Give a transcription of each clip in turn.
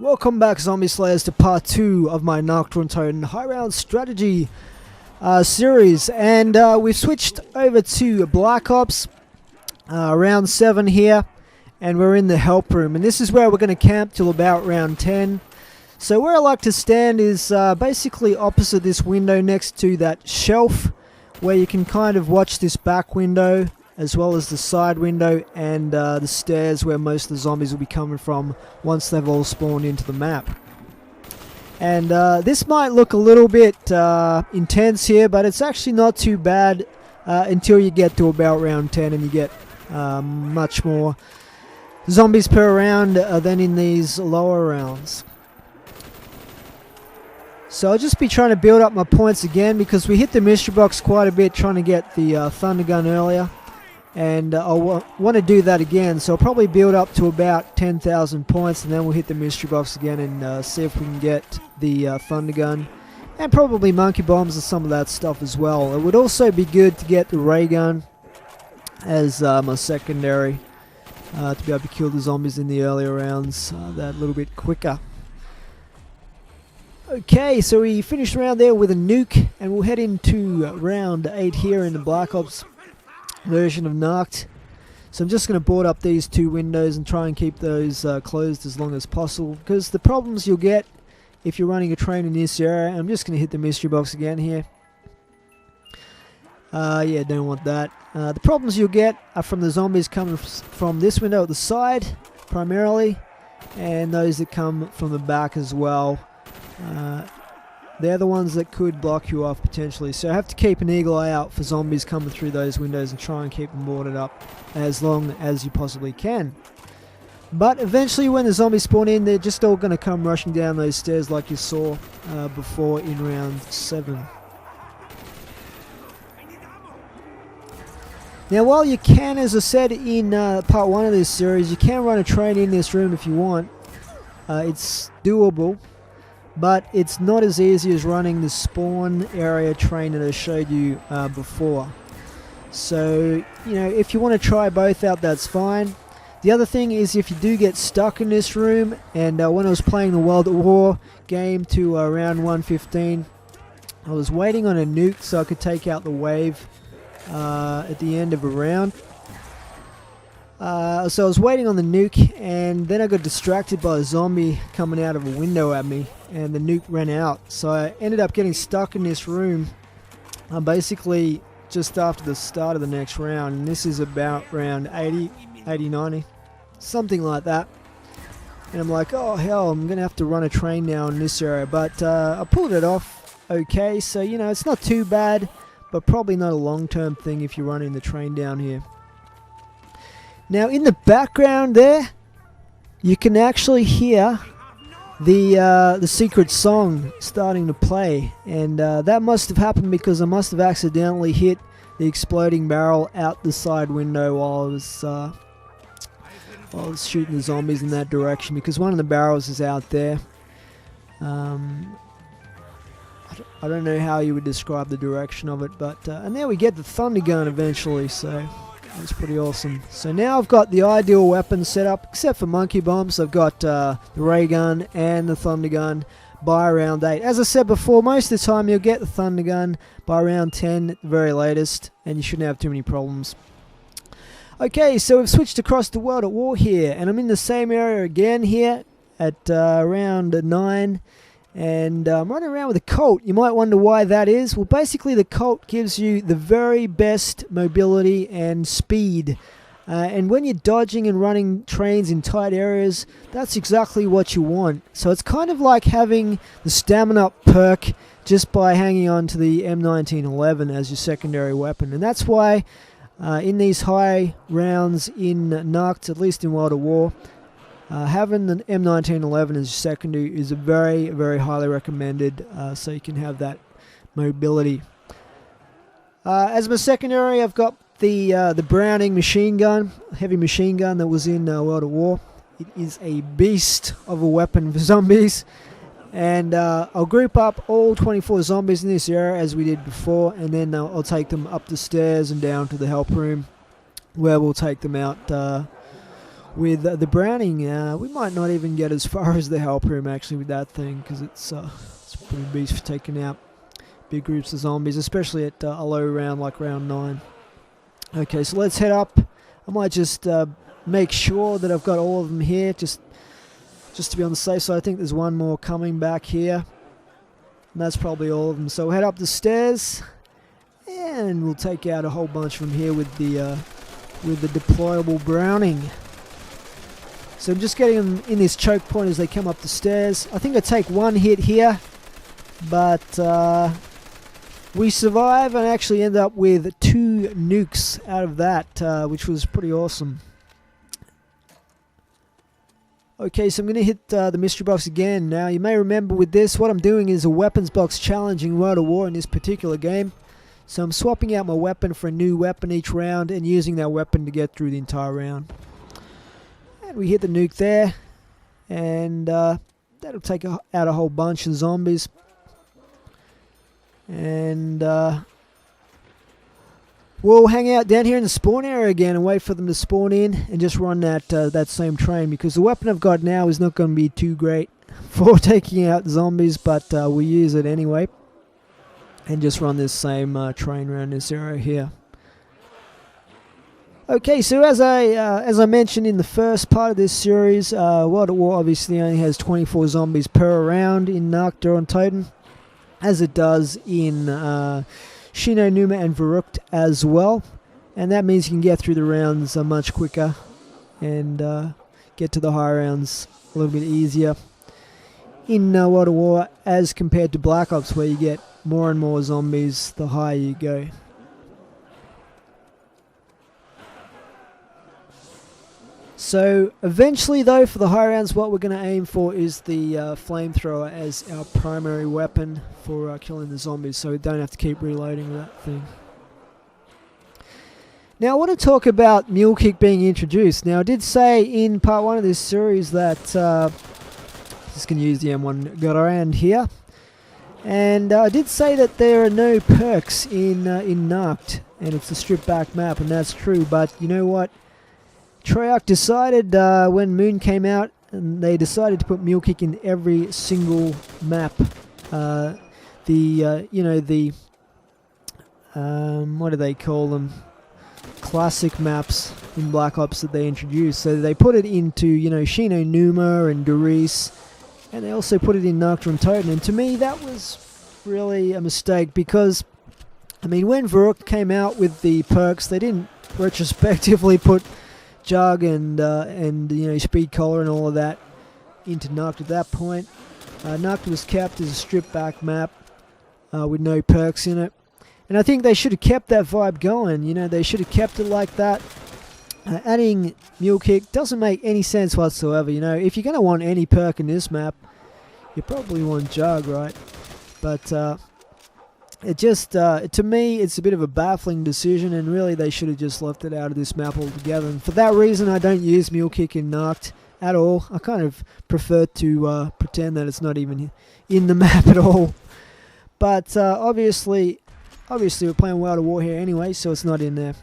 Welcome back, Zombie Slayers, to part 2 of my Nacht Der Untoten high round strategy series, and we've switched over to Black Ops round 7 here, and we're in the help room, and this is where we're going to camp till about round 10. So where I like to stand is basically opposite this window next to that shelf, where you can kind of watch this back window as well as the side window and the stairs where most of the zombies will be coming from once they've all spawned into the map. And this might look a little bit intense here, but it's actually not too bad until you get to about round 10 and you get much more zombies per round than in these lower rounds. So I'll just be trying to build up my points again because we hit the mystery box quite a bit trying to get the thunder gun earlier. And I want to do that again, so I'll probably build up to about 10,000 points and then we'll hit the mystery box again and see if we can get the thunder gun and probably monkey bombs and some of that stuff as well. It would also be good to get the ray gun as my secondary to be able to kill the zombies in the earlier rounds that little bit quicker. Okay, so we finished around there with a nuke and we'll head into round 8 here in the Black Ops version of Nacht. So I'm just going to board up these two windows and try and keep those closed as long as possible, because the problems you'll get if you're running a train in this area, I'm just going to hit the mystery box again here. Yeah, don't want that. The problems you'll get are from the zombies coming from this window at the side primarily, and those that come from the back as well. They're the ones that could block you off potentially, so I have to keep an eagle eye out for zombies coming through those windows and try and keep them boarded up as long as you possibly can. But eventually when the zombies spawn in, they're just all going to come rushing down those stairs like you saw before in round 7. Now while you can, as I said in part 1 of this series, you can run a train in this room if you want. It's doable. But it's not as easy as running the spawn area train that I showed you before. So, you know, if you want to try both out, that's fine. The other thing is, if you do get stuck in this room, and when I was playing the World at War game to round 115, I was waiting on a nuke so I could take out the wave at the end of a round. So I was waiting on the nuke, and then I got distracted by a zombie coming out of a window at me, and the nuke ran out. So I ended up getting stuck in this room basically just after the start of the next round, and this is about round 80, 90, something like that. And I'm like, oh hell, I'm going to have to run a train now in this area, but I pulled it off okay, so you know, it's not too bad, but probably not a long-term thing if you're running the train down here. Now in the background there, you can actually hear the secret song starting to play, and that must have happened because I must have accidentally hit the exploding barrel out the side window while I was shooting the zombies in that direction, because one of the barrels is out there. I don't know how you would describe the direction of it, but and there we get the thunder gun eventually, so that's pretty awesome. So now I've got the ideal weapon set up, except for monkey bombs. I've got the ray gun and the thunder gun by round 8. As I said before, most of the time you'll get the thunder gun by round 10 at the very latest, and you shouldn't have too many problems. Okay, so we've switched across to World at War here, and I'm in the same area again here at round 9. And I'm running around with a Colt. You might wonder why that is. Well, basically the Colt gives you the very best mobility and speed. And when you're dodging and running trains in tight areas, that's exactly what you want. So it's kind of like having the stamina up perk just by hanging on to the M1911 as your secondary weapon. And that's why in these high rounds in Nacht, at least in World at War, having the M1911 as secondary is a very, very highly recommended, so you can have that mobility. As my secondary, I've got the Browning machine gun, heavy machine gun that was in World at War. It is a beast of a weapon for zombies, and I'll group up all 24 zombies in this area as we did before, and then I'll take them up the stairs and down to the help room, where we'll take them out with the Browning. We might not even get as far as the help room actually with that thing, because it's a pretty beast for taking out big groups of zombies, especially at a low round like round 9. Okay, so let's head up. I might just make sure that I've got all of them here, just to be on the safe side. I think there's one more coming back here, and that's probably all of them. So we'll head up the stairs, and we'll take out a whole bunch from here with the deployable Browning. So I'm just getting them in this choke point as they come up the stairs. I think I take one hit here, but we survive and actually end up with 2 nukes out of that, which was pretty awesome. Okay, so I'm going to hit the mystery box again. Now, you may remember with this, what I'm doing is a weapons box challenging World of War in this particular game. So I'm swapping out my weapon for a new weapon each round and using that weapon to get through the entire round. And we hit the nuke there, and that'll take out a whole bunch of zombies. And we'll hang out down here in the spawn area again and wait for them to spawn in and just run that same train, because the weapon I've got now is not going to be too great for taking out zombies, but we'll use it anyway and just run this same train around this area here. Okay, so as I mentioned in the first part of this series, World at War obviously only has 24 zombies per round in Nacht Der Untoten, as it does in Shino, Numa and Verrückt as well, and that means you can get through the rounds much quicker and get to the high rounds a little bit easier in World at War as compared to Black Ops, where you get more and more zombies the higher you go. So eventually though, for the high rounds, what we're going to aim for is the flamethrower as our primary weapon for killing the zombies, so we don't have to keep reloading that thing. Now I want to talk about Mule Kick being introduced. Now I did say in part 1 of this series that just going to use the M1 got around here, and I did say that there are no perks in Nacht, and it's a stripped back map, and that's true, but you know what? Treyarch decided when Moon came out, and they decided to put Mule Kick in every single map. What do they call them? Classic maps in Black Ops that they introduced. So they put it into, Shino, Numa and Doris, and they also put it in Nacht Der Untoten. And to me, that was really a mistake, because, I mean, when Verrückt came out with the perks, they didn't retrospectively put Jug and Speed Collar and all of that into Nacht at that point. Nacht was kept as a stripped back map with no perks in it, and I think they should have kept that vibe going. They should have kept it like that. Adding Mule Kick doesn't make any sense whatsoever. If you're going to want any perk in this map, you probably want Jug, right? But it just, to me, it's a bit of a baffling decision, and really they should have just left it out of this map altogether. And for that reason, I don't use Mule Kick in Nacht at all. I kind of prefer to pretend that it's not even in the map at all. But obviously we're playing World of War here anyway, so it's not in there.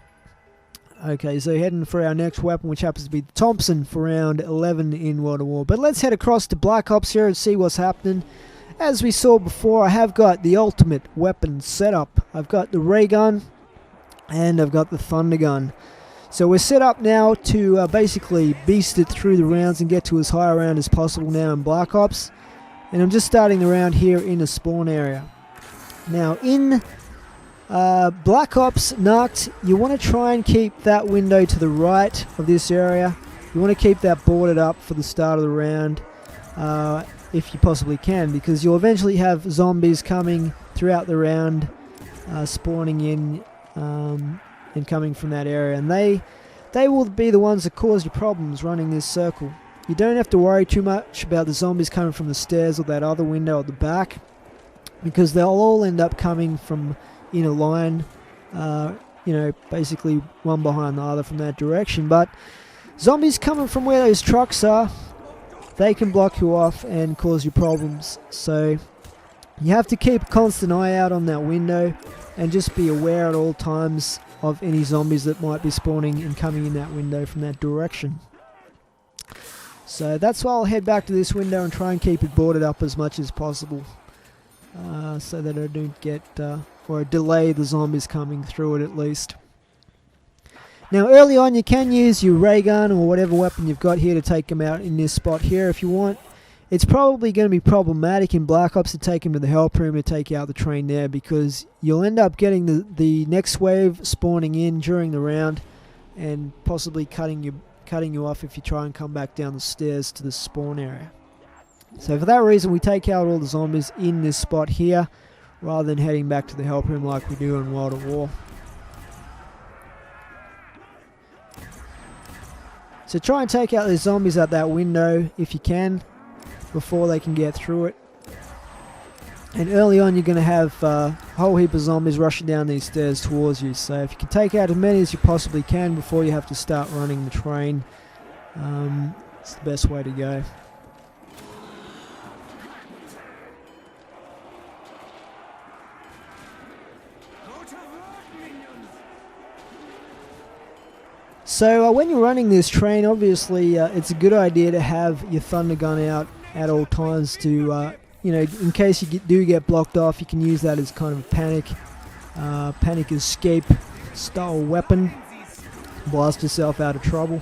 Okay, so heading for our next weapon, which happens to be the Thompson for round 11 in World of War. But let's head across to Black Ops here and see what's happening. As we saw before, I have got the ultimate weapon setup. I've got the ray gun and I've got the thunder gun. So we're set up now to basically beast it through the rounds and get to as high a round as possible now in Black Ops. And I'm just starting the round here in the spawn area. Now in Black Ops Nacht, you want to try and keep that window to the right of this area. You want to keep that boarded up for the start of the round. If you possibly can, because you'll eventually have zombies coming throughout the round, spawning in and coming from that area, and they will be the ones that cause you problems running this circle. You don't have to worry too much about the zombies coming from the stairs or that other window at the back, because they'll all end up coming from in a line, basically one behind the other from that direction. But zombies coming from where those trucks are, they can block you off and cause you problems. So you have to keep a constant eye out on that window and just be aware at all times of any zombies that might be spawning and coming in that window from that direction. So that's why I'll head back to this window and try and keep it boarded up as much as possible, so that I don't get or delay the zombies coming through it at least. Now early on you can use your ray gun or whatever weapon you've got here to take them out in this spot here if you want. It's probably going to be problematic in Black Ops to take him to the help room to take out the train there, because you'll end up getting the next wave spawning in during the round and possibly cutting you off if you try and come back down the stairs to the spawn area. So for that reason we take out all the zombies in this spot here rather than heading back to the help room like we do in World at War. So try and take out the zombies at that window if you can, before they can get through it. And early on you're going to have a whole heap of zombies rushing down these stairs towards you, so if you can take out as many as you possibly can before you have to start running the train, it's the best way to go. So when you're running this train, obviously it's a good idea to have your thunder gun out at all times to, you know, in case you do get blocked off, you can use that as kind of a panic escape style weapon. Blast yourself out of trouble.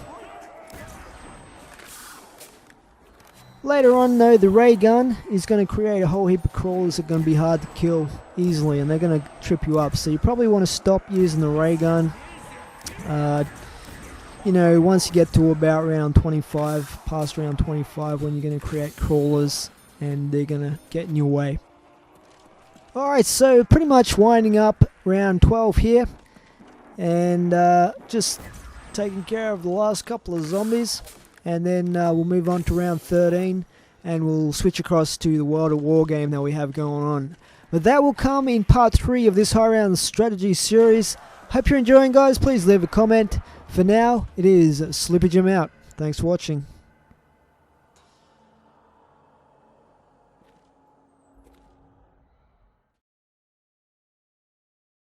Later on though, the ray gun is going to create a whole heap of crawlers that are going to be hard to kill easily, and they're going to trip you up. So you probably want to stop using the ray gun. You know, once you get to about round 25, past round 25, when you're going to create crawlers and they're going to get in your way. Alright, so pretty much winding up round 12 here, and just taking care of the last couple of zombies, and then we'll move on to round 13 and we'll switch across to the World at War game that we have going on. But that will come in part 3 of this high round strategy series. Hope you're enjoying, guys. Please leave a comment. For now, it is S1ippery Jim out. Thanks for watching.